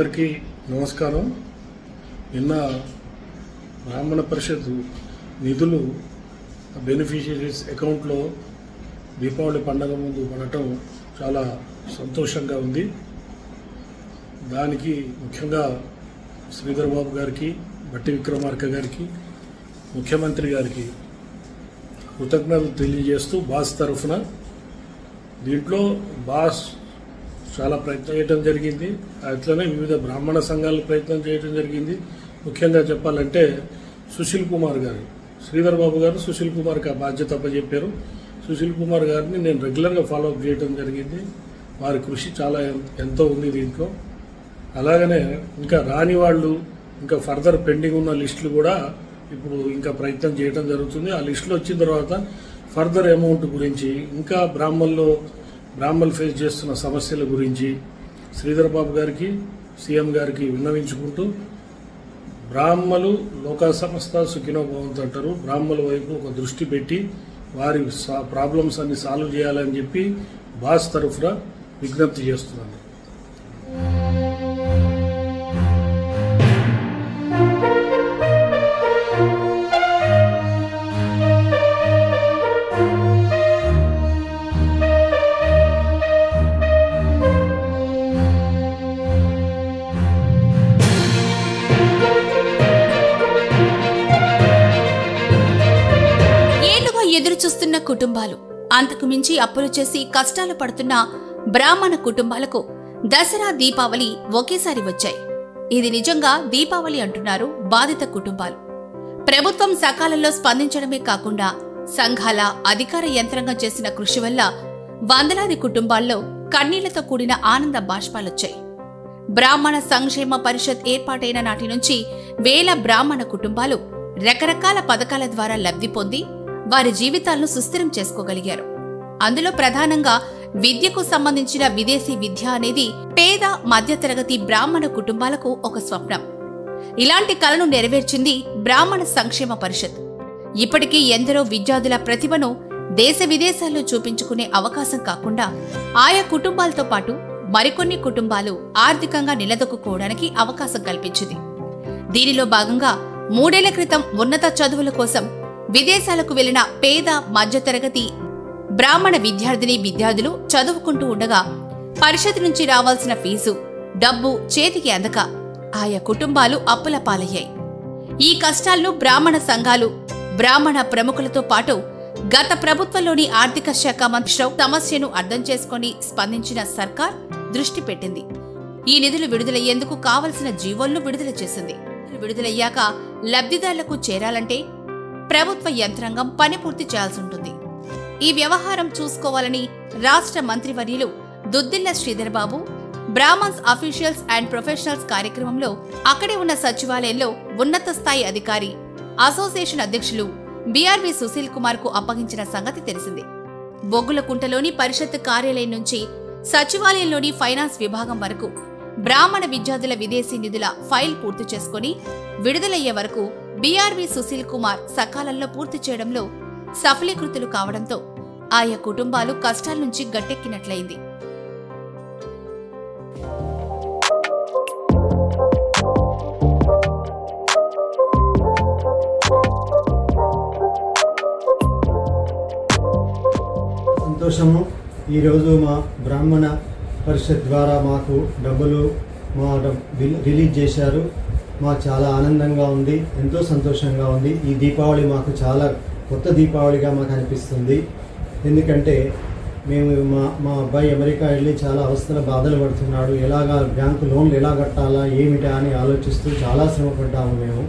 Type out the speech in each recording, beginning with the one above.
అందరికీ నమస్కారం. నిన్న బ్రాహ్మణ పరిషత్ నిధులు బెనిఫిషరీస్ అకౌంట్లో దీపావళి పండుగ ముందు పడటం చాలా సంతోషంగా ఉంది. దానికి ముఖ్యంగా శ్రీధర్ బాబు గారికి, బట్టి విక్రమార్క గారికి, ముఖ్యమంత్రి గారికి కృతజ్ఞతలు తెలియజేస్తూ బాస్ తరఫున దీంట్లో బాస్ చాలా ప్రయత్నం చేయడం జరిగింది. అట్లనే వివిధ బ్రాహ్మణ సంఘాలు ప్రయత్నం చేయడం జరిగింది. ముఖ్యంగా చెప్పాలంటే సుశీల్ కుమార్ గారు, శ్రీధర్ బాబు గారు సుశీల్ కుమార్కి ఆ బాధ్యత అప్పచెప్పారు. సుశీల్ కుమార్ గారిని నేను రెగ్యులర్గా ఫాలోఅప్ చేయడం జరిగింది. వారి కృషి చాలా ఎంతో ఉంది దీంట్లో. అలాగనే ఇంకా రాని వాళ్ళు, ఇంకా ఫర్దర్ పెండింగ్ ఉన్న లిస్టులు కూడా ఇప్పుడు ఇంకా ప్రయత్నం చేయడం జరుగుతుంది. ఆ లిస్టులు వచ్చిన తర్వాత ఫర్దర్ అమౌంట్ గురించి, ఇంకా బ్రాహ్మణులు ఫేస్ చేస్తున్న సమస్యల గురించి శ్రీధర్ బాబు గారికి, సీఎం గారికి విన్నవించుకుంటూ, బ్రాహ్మలు లోకా సమస్త సుఖినో భవంతు అంటారు. బ్రాహ్మణుల వైపు ఒక దృష్టి పెట్టి వారి ప్రాబ్లమ్స్ అన్ని సాల్వ్ చేయాలని చెప్పి బాస్ తరఫున విజ్ఞప్తి చేస్తున్నాను. ఎదురు చూస్తున్న కుటుంబాలు, అంతకు మించి అప్పులు చేసి కష్టాలు పడుతున్న బ్రాహ్మణ కుటుంబాలకు దసరా, దీపావళి ఒకేసారి వచ్చాయి. ఇది నిజంగా దీపావళి అంటున్నారు బాధిత కుటుంబాలు. ప్రభుత్వం సకాలంలో స్పందించడమే కాకుండా సంఘాల అధికార యంత్రాంగం చేసిన కృషి వల్ల వందలాది కుటుంబాల్లో కన్నీళ్లతో కూడిన ఆనంద బాష్పాలొచ్చాయి. బ్రాహ్మణ సంక్షేమ పరిషత్ ఏర్పాటైన నాటి నుంచి వేల బ్రాహ్మణ కుటుంబాలు రకరకాల పథకాల ద్వారా లబ్ధి పొంది వారి జీవితాలను సుస్థిరం చేసుకోగలిగారు. అందులో ప్రధానంగా విద్యకు సంబంధించిన విదేశీ విద్య అనేది పేద మధ్యతరగతి బ్రాహ్మణ కుటుంబాలకు ఒక స్వప్నం. ఇలాంటి కలను నెరవేర్చింది బ్రాహ్మణ సంక్షేమ పరిషత్. ఇప్పటికీ ఎందరో విద్యార్థుల ప్రతిభను దేశ విదేశాల్లో చూపించుకునే అవకాశం కాకుండా ఆయా కుటుంబాలతో పాటు మరికొన్ని కుటుంబాలు ఆర్థికంగా నిలదొక్కుకోవడానికి అవకాశం కల్పించింది. దీనిలో భాగంగా 3 ఏళ్ల క్రితం ఉన్నత చదువుల కోసం విదేశాలకు వెళ్లిన పేద మధ్యతరగతి బ్రాహ్మణ విద్యార్థులు చదువుకుంటూ ఉండగా పరిషత్ నుంచి రావాల్సిన ఫీజు, డబ్బు చేతికి అందక ఆయా కుటుంబాలు అప్పుల పాలయ్యాయి. ఈ కష్టాలను బ్రాహ్మణ సంఘాలు, బ్రాహ్మణ ప్రముఖులతో పాటు గత ప్రభుత్వంలోని ఆర్థిక శాఖ మంత్రి సమస్యను అర్థం చేసుకుని స్పందించిన సర్కార్ దృష్టి పెట్టింది. ఈ నిధులు విడుదలయ్యేందుకు కావలసిన జీవోలను విడుదల చేసింది. విడుదలయ్యాక లబ్ధిదారులకు చేరాలంటే ప్రభుత్వ యంత్రాంగం పని పూర్తి చేయాల్సి ఉంటుంది. ఈ వ్యవహారం చూసుకోవాలని రాష్ట్ర మంత్రివర్యులు Duddilla Sridhar Babu Brahmans officials and professionals కార్యక్రమంలో అక్కడే ఉన్న సచివాలయంలో ఉన్నత స్థాయి అధికారి, అసోసియేషన్ అధ్యక్షులు బీఆర్వీ సుశీల్ కుమార్ కు అప్పగించిన సంగతి తెలిసింది. బొగ్గులకుంటలోని పరిషత్ కార్యాలయం నుంచి సచివాలయంలోని ఫైనాన్స్ విభాగం వరకు బ్రాహ్మణ విద్యార్థుల విదేశీ నిధుల ఫైల్ పూర్తి చేసుకుని విడుదలయ్యే వరకు బీఆర్వీ సుశీల్ కుమార్ సకాలంలో పూర్తి చేయడంలో సఫలీకృతులు కావడంతో ఆయా కుటుంబాలు కష్టాల నుంచి గట్టెక్కినట్లయింది. సంతోషము. ఈరోజు మా బ్రాహ్మణ పరిషత్ ద్వారా మాకు డబ్బులు రిలీజ్ చేశారు. మాకు చాలా ఆనందంగా ఉంది, ఎంతో సంతోషంగా ఉంది. ఈ దీపావళి మాకు చాలా కొత్త దీపావళిగా మాకు అనిపిస్తుంది. ఎందుకంటే మేము మా అబ్బాయి అమెరికా వెళ్ళి చాలా అవస్థల బాధలు పడుతున్నాడు. ఎలాగా బ్యాంకు లోన్లు ఎలా కట్టాలా ఏమిటా అని ఆలోచిస్తూ చాలా శ్రమపడ్డాము. మేము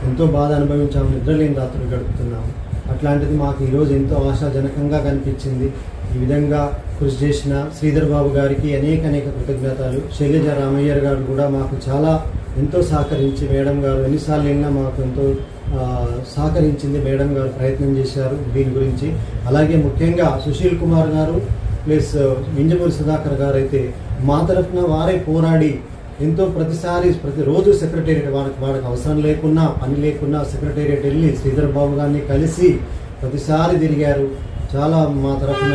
ఎంతో బాధ అనుభవించాము, నిద్రలేని రాత్రులు గడుపుతున్నాము. అట్లాంటిది మాకు ఈరోజు ఎంతో ఆశాజనకంగా కనిపించింది. ఈ విధంగా కృషి చేసిన శ్రీధర్ బాబు గారికి అనేక కృతజ్ఞతలు. శైలజ రామయ్యర్ గారు కూడా మాకు చాలా ఎంతో సహకరించి, మేడం గారు ఎన్నిసార్లు వెళ్ళినా మాకు ఎంతో సహకరించింది. మేడం గారు ప్రయత్నం చేశారు దీని గురించి. అలాగే ముఖ్యంగా సుశీల్ కుమార్ గారు ప్లస్ మింజమూరి సుధాకర్ గారు అయితే మా తరఫున వారే పోరాడి ఎంతో ప్రతిరోజు సెక్రటేరియట్ వాడికి అవసరం లేకున్నా పని లేకున్నా సెక్రటేరియట్ వెళ్ళి శ్రీధర్ బాబు గారిని కలిసి ప్రతిసారి తిరిగారు. చాలా మా తరఫున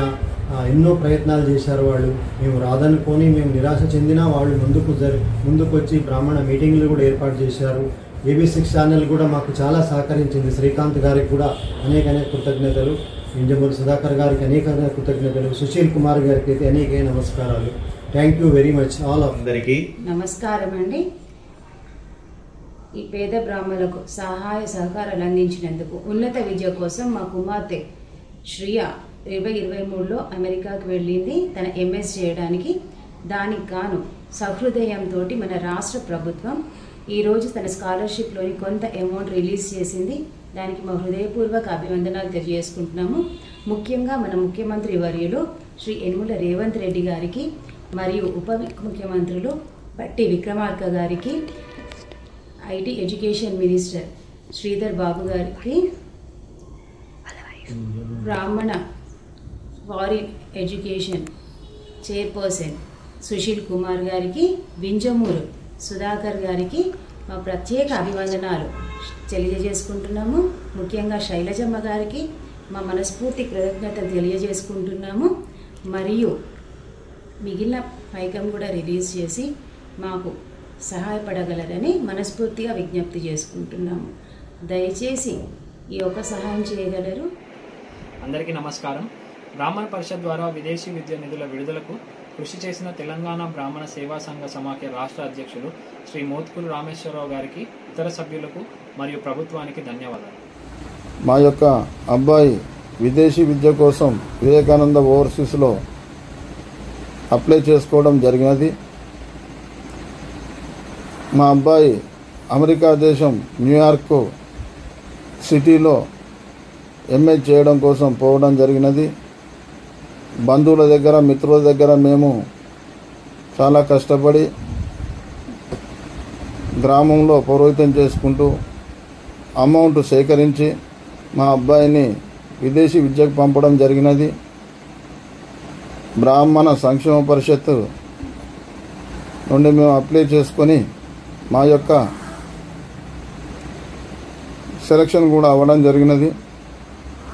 ఎన్నో ప్రయత్నాలు చేశారు వాళ్ళు. మేము రాదనుకొని మేము నిరాశ చెందినా వాళ్ళు ముందుకు వచ్చి బ్రాహ్మణ మీటింగ్లు కూడా ఏర్పాటు చేశారు. AB6 ఛానల్ కూడా మాకు చాలా సహకరించింది. శ్రీకాంత్ గారికి కూడా అనేక కృతజ్ఞతలు, వింజమూరి సుధాకర్ గారికి అనేక కృతజ్ఞతలు, సుశీల్ కుమార్ గారికి అయితే అనేక నమస్కారాలు. Thank you very much all of అందరికీ నమస్కారం అండి. ఈ పేద బ్రాహ్మణులకు సహాయ సహకారాలు అందించినందుకు, ఉన్నత విద్య కోసం మా కుమార్తె శ్రియ 2023లో అమెరికాకు వెళ్ళింది తన MS చేయడానికి. దానికి గాను సహృదయంతో మన రాష్ట్ర ప్రభుత్వం ఈరోజు తన స్కాలర్షిప్లోని కొంత అమౌంట్ రిలీజ్ చేసింది. దానికి మా హృదయపూర్వక అభివందనాలు తెలియజేసుకుంటున్నాము. ముఖ్యంగా మన ముఖ్యమంత్రి వర్యులు శ్రీ యనమల రేవంత్ రెడ్డి గారికి మరియు ఉప ముఖ్యమంత్రులు బట్టి విక్రమార్క గారికి, IT education minister Sridhar Babu గారికి, బ్రాహ్మణ foreign education chairperson Sushil Kumar గారికి, వింజమూరు సుధాకర్ గారికి మా ప్రత్యేక అభివందనాలు తెలియజేసుకుంటున్నాము. ముఖ్యంగా శైలజమ్మ గారికి మా మనస్ఫూర్తి కృతజ్ఞతలు తెలియజేసుకుంటున్నాము. మరియు మిగిలిన పైకం కూడా రిలీజ్ చేసి మాకు సహాయపడగలరని మనస్ఫూర్తిగా విజ్ఞప్తి చేసుకుంటున్నాము. దయచేసి ఈ యొక్క సహాయం చేయగలరు. అందరికీ నమస్కారం. బ్రాహ్మణ పరిషత్ ద్వారా విదేశీ విద్య నిధుల విడుదలకు కృషి చేసిన తెలంగాణ బ్రాహ్మణ సేవా సంఘ సమాఖ్య రాష్ట్ర అధ్యక్షులు శ్రీ మోత్కూరు రామేశ్వరరావు గారికి, ఇతర సభ్యులకు మరియు ప్రభుత్వానికి ధన్యవాదాలు. మా యొక్క అబ్బాయి విదేశీ విద్య కోసం వివేకానంద ఓవర్సీస్లో అప్లై చేసుకోవడం జరిగినది. మా అబ్బాయి అమెరికా దేశం న్యూయార్క్ సిటీలో MA చేయడం కోసం పోవడం జరిగినది. బంధువుల దగ్గర, మిత్రుల దగ్గర మేము చాలా కష్టపడి గ్రామంలో పౌరోహిత్యం చేసుకుంటూ అమౌంట్ సేకరించి మా అబ్బాయిని విదేశీ విద్యకు పంపడం జరిగినది. బ్రాహ్మణ సంక్షేమ పరిషత్ నుండి మేము అప్లై చేసుకొని మా యొక్క సెలక్షన్ కూడా అవ్వడం జరిగినది.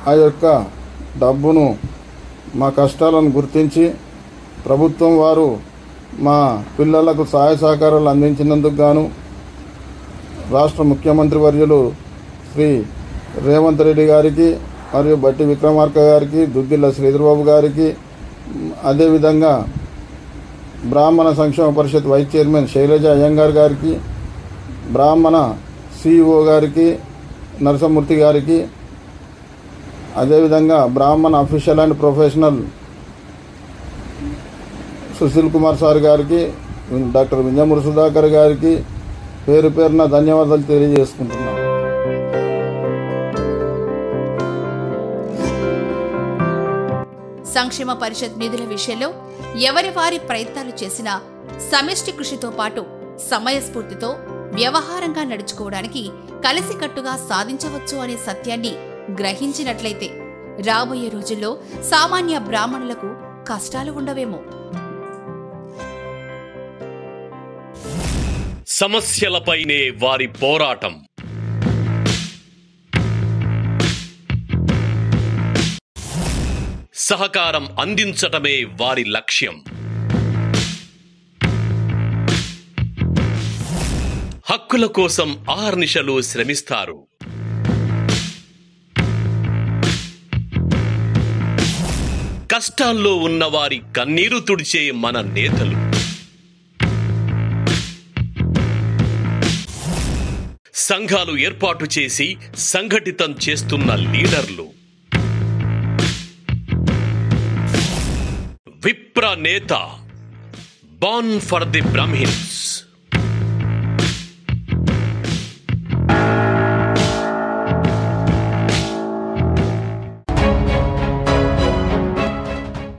ఆ యొక్క డబ్బును, మా కష్టాలను గుర్తించి ప్రభుత్వం వారు మా పిల్లలకు సహాయ సహకారాలు అందించినందుకు గాను రాష్ట్ర ముఖ్యమంత్రి వర్యులు శ్రీ రేవంత్ రెడ్డి గారికి మరియు బట్టి విక్రమార్క గారికి, దుద్దిల్ల శ్రీధర్బాబు గారికి, అదేవిధంగా బ్రాహ్మణ సంక్షేమ పరిషత్ వైస్ చైర్మన్ శైలజ అయ్యంగార్ గారికి, బ్రాహ్మణ CEO గారికి, నరసమూర్తి గారికి, అదేవిధంగా బ్రాహ్మణ official and professional Sushil Kumar sir గారికి, డాక్టర్ వింజమూరి సుధాకర్ గారికి పేరు పేరున ధన్యవాదాలు తెలియజేసుకుంటున్నాను. సంక్షేమ పరిషత్ నిధుల విషయంలో ఎవరి వారి ప్రయత్నాలు చేసినా సమిష్టి కృషితో పాటు సమయస్ఫూర్తితో వ్యవహారంగా నడుచుకోవడానికి కలిసికట్టుగా సాధించవచ్చు అనే సత్యాన్ని గ్రహించినట్లయితే రాబోయే రోజుల్లో సామాన్య బ్రాహ్మణులకు కష్టాలు ఉండవేమో. సమస్యలపైనే వారి పోరాటం. సహకారం అందించటమే వారి లక్ష్యం. హక్కుల కోసం ఆహర్నిశలు శ్రమిస్తారు. కష్టాల్లో ఉన్నవారి కన్నీరు తుడిచే మన నేతలు. సంఘాలు ఏర్పాటు చేసి సంఘటితం చేస్తున్న లీడర్లు. విప్ర నేత, బాన్ ఫర్ ది బ్రాహ్మిన్స్.